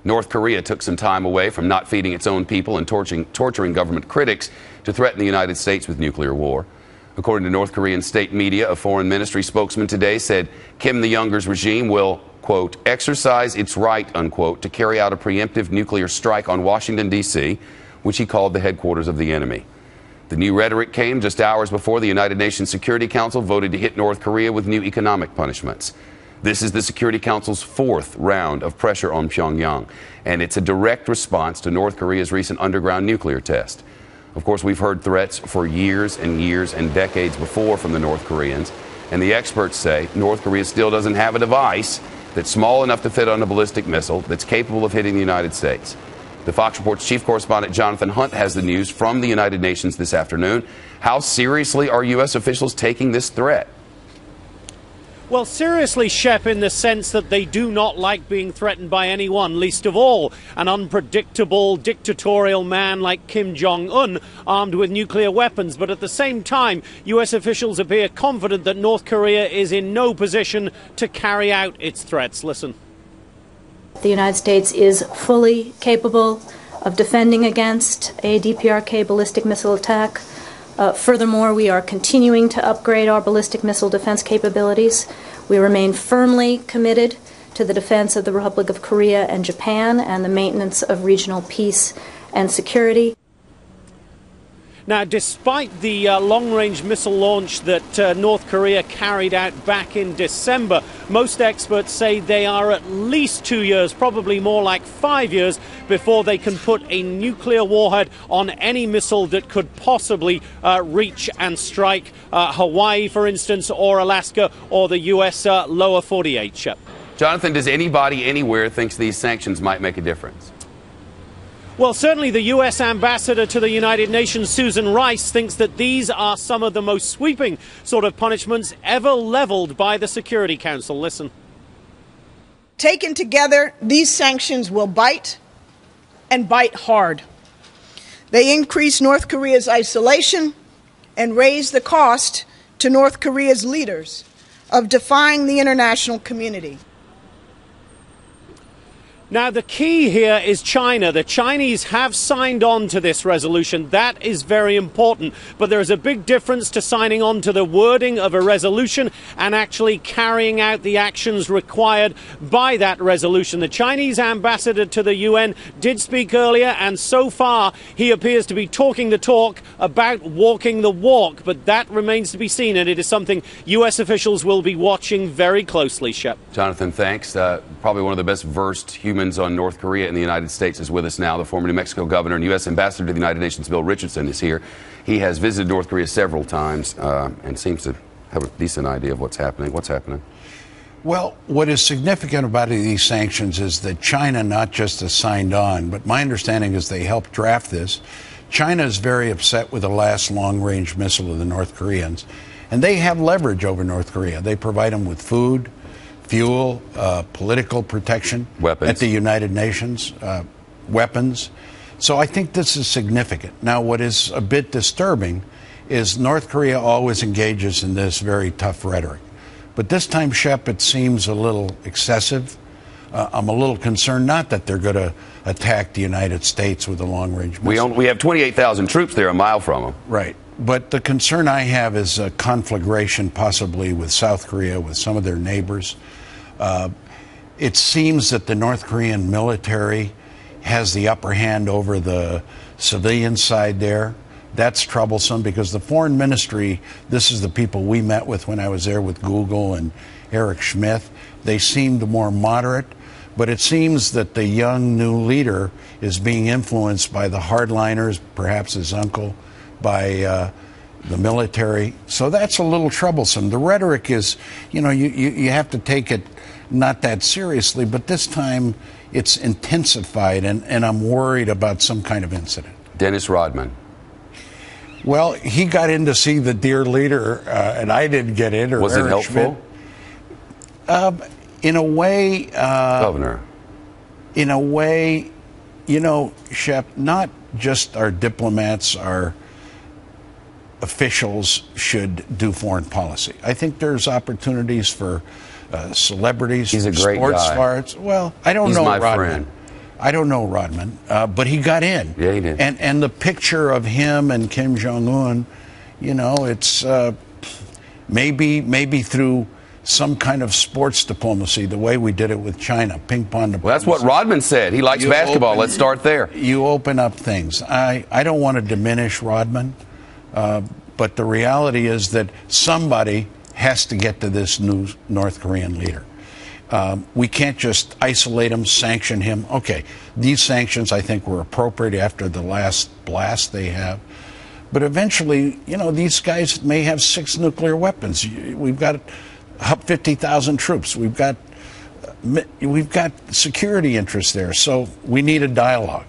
North Korea took some time away from not feeding its own people and torturing government critics to threaten the United States with nuclear war. According to North Korean state media, a foreign ministry spokesman today said Kim the Younger's regime will, quote, exercise its right, unquote, to carry out a preemptive nuclear strike on Washington, D.C., which he called the headquarters of the enemy. The new rhetoric came just hours before the United Nations Security Council voted to hit North Korea with new economic punishments. This is the Security Council's fourth round of pressure on Pyongyang, and it's a direct response to North Korea's recent underground nuclear test. Of course, we've heard threats for years and years and decades before from the North Koreans, and the experts say North Korea still doesn't have a device that's small enough to fit on a ballistic missile that's capable of hitting the United States. The Fox Report's chief correspondent Jonathan Hunt has the news from the United Nations this afternoon. How seriously are U.S. officials taking this threat? Well, seriously, Shep, in the sense that they do not like being threatened by anyone, least of all an unpredictable, dictatorial man like Kim Jong-un armed with nuclear weapons. But at the same time, U.S. officials appear confident that North Korea is in no position to carry out its threats. Listen. The United States is fully capable of defending against a DPRK ballistic missile attack. Furthermore, we are continuing to upgrade our ballistic missile defense capabilities. We remain firmly committed to the defense of the Republic of Korea and Japan and the maintenance of regional peace and security. Now, despite the long-range missile launch that North Korea carried out back in December, most experts say they are at least 2 years, probably more like 5 years, before they can put a nuclear warhead on any missile that could possibly reach and strike Hawaii, for instance, or Alaska, or the U.S. lower 48. Shep. Jonathan, does anybody anywhere think these sanctions might make a difference? Well, certainly the U.S. ambassador to the United Nations, Susan Rice, thinks that these are some of the most sweeping sort of punishments ever leveled by the Security Council. Listen. Taken together, these sanctions will bite, and bite hard. They increase North Korea's isolation and raise the cost to North Korea's leaders of defying the international community. Now, the key here is China. The Chinese have signed on to this resolution. That is very important. But there is a big difference to signing on to the wording of a resolution and actually carrying out the actions required by that resolution. The Chinese ambassador to the UN did speak earlier, and so far he appears to be talking the talk about walking the walk. But that remains to be seen, and it is something U.S. officials will be watching very closely, Shep. Jonathan, thanks. Probably one of the best versed humans on North Korea in the United States is with us now. The former New Mexico governor and U.S. ambassador to the United Nations, Bill Richardson, is here. He has visited North Korea several times and seems to have a decent idea of what's happening. What's happening? Well, what is significant about these sanctions is that China not just has signed on, but my understanding is they helped draft this. China is very upset with the last long-range missile of the North Koreans, and they have leverage over North Korea. They provide them with food, fuel, political protection weapons at the United Nations, weapons. So I think this is significant. Now, what is a bit disturbing is North Korea always engages in this very tough rhetoric. But this time, Shep, it seems a little excessive. I'm a little concerned, not that they're going to attack the United States with a long-range missile. We have 28,000 troops there a mile from them. Right. But the concern I have is a conflagration possibly with South Korea, with some of their neighbors. It seems that the North Korean military has the upper hand over the civilian side there. That's troublesome because the foreign ministry, this is the people we met with when I was there with Google and Eric Schmidt. They seemed more moderate, but it seems that the young new leader is being influenced by the hardliners, perhaps his uncle, by the military. So that's a little troublesome. The rhetoric is, you know, you have to take it not that seriously, but this time it's intensified, and I'm worried about some kind of incident. Dennis Rodman. Well, he got in to see the dear leader, and I didn't get in. Or was Eric it helpful? In a way, Governor. In a way, you know, Shep, not just our diplomats, our officials should do foreign policy. I think there's opportunities for celebrities, He's a great sports guy. stars. Well, I don't He's know my Rodman. friend. I don't know Rodman, but he got in. Yeah, he did. And the picture of him and Kim Jong-un, you know, it's maybe through some kind of sports diplomacy, the way we did it with China, ping pong diplomacy. Well, that's what Rodman said. He likes basketball. Let's start there. You open up things. I don't want to diminish Rodman, but the reality is that somebody has to get to this new North Korean leader. We can't just isolate him, sanction him. Okay, these sanctions, I think, were appropriate after the last blast they have. But eventually, you know, these guys may have 6 nuclear weapons. We've got 50,000 troops. We've got security interests there. So we need a dialogue.